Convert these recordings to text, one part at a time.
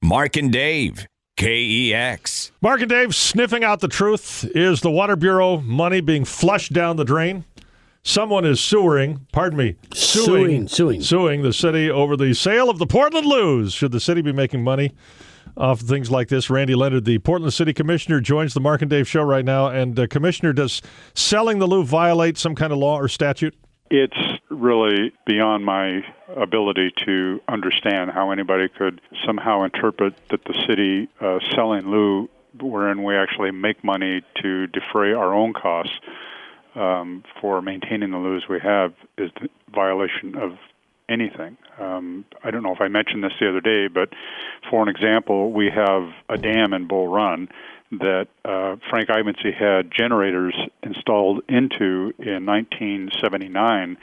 Mark and Dave, KEX. Mark and Dave sniffing out the truth. Is the Water Bureau money being flushed down the drain? Someone is suing the city over the sale of the Portland Loos. Should the city be making money off things like this? Randy Leonard, the Portland City Commissioner, joins the Mark and Dave show right now. And Commissioner, does selling the Loo violate some kind of law or statute? It's really beyond my ability to understand how anybody could somehow interpret that the city selling Loo, wherein we actually make money to defray our own costs for maintaining the Loos we have, is the violation of anything. I don't know if I mentioned this the other day, but for an example, we have a dam in Bull Run that Frank Ivancy had generators installed into in 1979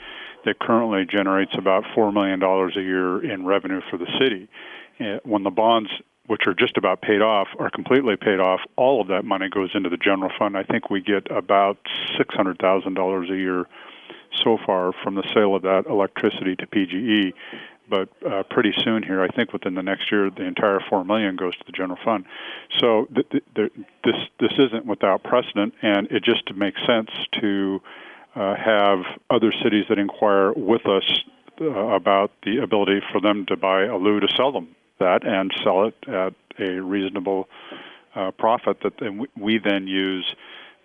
that currently generates about $4 million a year in revenue for the city. When the bonds, which are just about paid off, are completely paid off, all of that money goes into the general fund. I think we get about $600,000 a year so far from the sale of that electricity to PGE. But pretty soon here, I think within the next year, the entire $4 million goes to the general fund. So this isn't without precedent, and it just makes sense to have other cities that inquire with us about the ability for them to buy a Loo, to sell them that and sell it at a reasonable profit that we then use,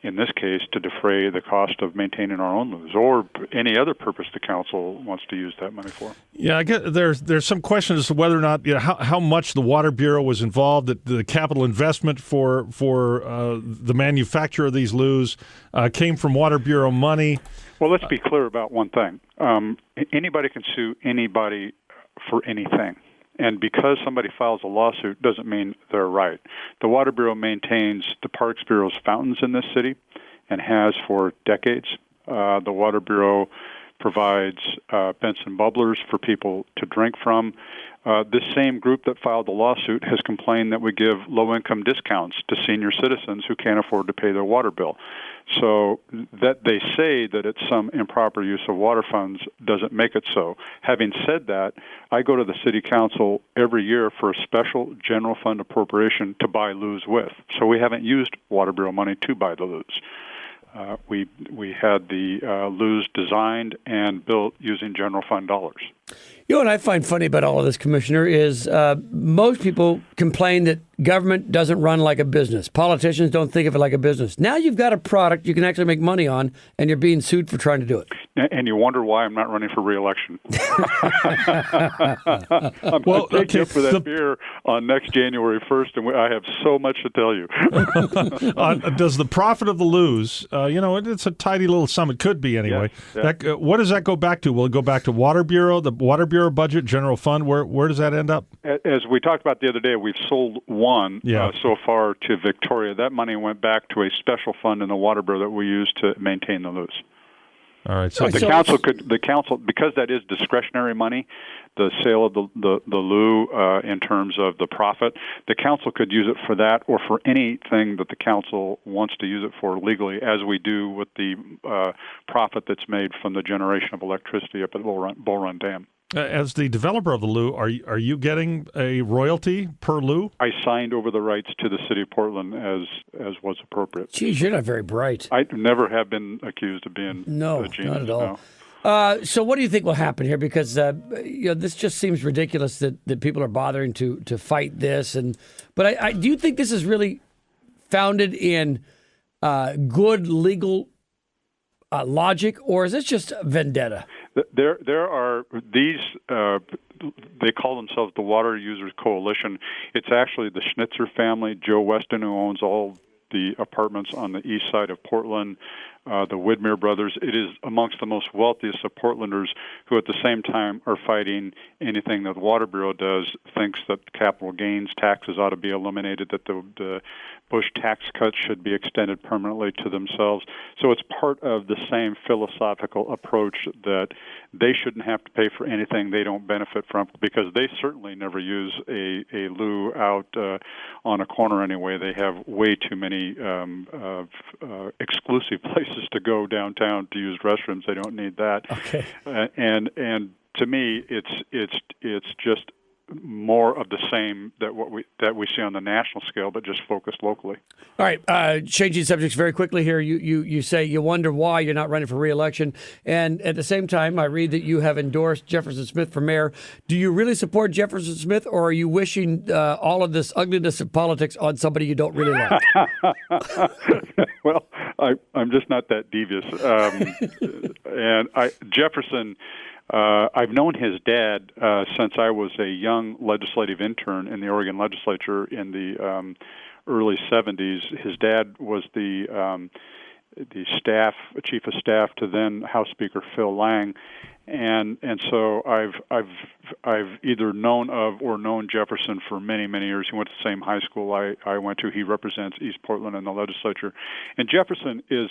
in this case, to defray the cost of maintaining our own Loos, or any other purpose the council wants to use that money for. Yeah, I get there's some questions as to whether or not, how much the Water Bureau was involved, the capital investment for the manufacture of these Loos came from Water Bureau money. Well, let's be clear about one thing. Anybody can sue anybody for anything. And because somebody files a lawsuit doesn't mean they're right. The Water Bureau maintains the Parks Bureau's fountains in this city and has for decades. The Water Bureau provides Benson bubblers for people to drink from. This same group that filed the lawsuit has complained that we give low-income discounts to senior citizens who can't afford to pay their water bill. So that they say that it's some improper use of water funds doesn't make it so. Having said that, I go to the city council every year for a special general fund appropriation to buy Loos with. So we haven't used Water Bureau money to buy the Loos. We had the Loos designed and built using general fund dollars. You know what I find funny about all of this, Commissioner, is most people complain that government doesn't run like a business. Politicians don't think of it like a business. Now you've got a product you can actually make money on, and you're being sued for trying to do it. And you wonder why I'm not running for re-election. I'm Well, going to take you up for that beer on next January 1st, and I have so much to tell you. Does the profit of the Loos, it's a tidy little sum. It could be anyway. Yes. What does that go back to? Will it go back to Water Bureau, the Water Bureau budget, general fund? Where does that end up? As we talked about the other day, we've sold one so far to Victoria. That money went back to a special fund in the Water Bureau that we use to maintain the Loos. All right. So the council, because that is discretionary money, the sale of the Loo in terms of the profit, the council could use it for that or for anything that the council wants to use it for legally, as we do with the profit that's made from the generation of electricity up at Bull Run Dam. As the developer of the Loo, are you getting a royalty per Loo? I signed over the rights to the city of Portland as was appropriate. Geez, you're not very bright. I never have been accused of being a genius. Not at all. So what do you think will happen here? Because this just seems ridiculous that people are bothering to fight this. But do you think this is really founded in good legal logic, or is this just vendetta? There are these, they call themselves the Water Users Coalition. It's actually the Schnitzer family, Joe Weston, who owns all the apartments on the east side of Portland, the Widmer brothers. It is amongst the most wealthiest of Portlanders who at the same time are fighting anything that the Water Bureau does, thinks that capital gains taxes ought to be eliminated, that the Bush tax cuts should be extended permanently to themselves. So it's part of the same philosophical approach that they shouldn't have to pay for anything they don't benefit from, because they certainly never use a Loo out on a corner anyway. They have way too many exclusive places to go downtown to use restrooms. They don't need that. Okay. And to me, it's just more of the same that we see on the national scale, but just focused locally. All right, changing subjects very quickly here. You say you wonder why you're not running for re-election, and at the same time, I read that you have endorsed Jefferson Smith for mayor. Do you really support Jefferson Smith, or are you wishing all of this ugliness of politics on somebody you don't really like? Well, I'm just not that devious, and Jefferson. I've known his dad since I was a young legislative intern in the Oregon legislature in the early 70s. His dad was the chief of staff to then House Speaker Phil Lang, and so I've either known of or known Jefferson for many years. He went to the same high school I went to. He represents East Portland in the legislature, and Jefferson is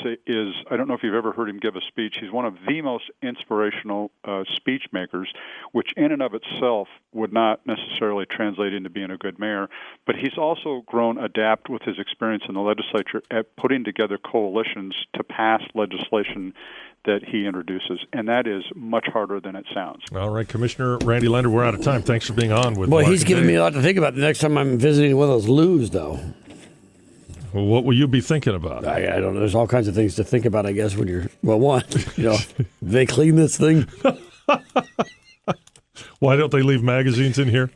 I don't know if you've ever heard him give a speech. He's one of the most inspirational speech makers, which in and of itself would not necessarily translate into being a good mayor. But he's also grown adept with his experience in the legislature at putting together coalitions to pass legislation that he introduces, and that is much harder than it sounds. All right, Commissioner Randy Leonard, we're out of time. Thanks for being on with Boy, Mark he's and giving Dave. me a lot to think about the next time I'm visiting one of those Loos, though. Well, what will you be thinking about? I don't know. There's all kinds of things to think about, I guess, when you're, well, one, they clean this thing. Why don't they leave magazines in here?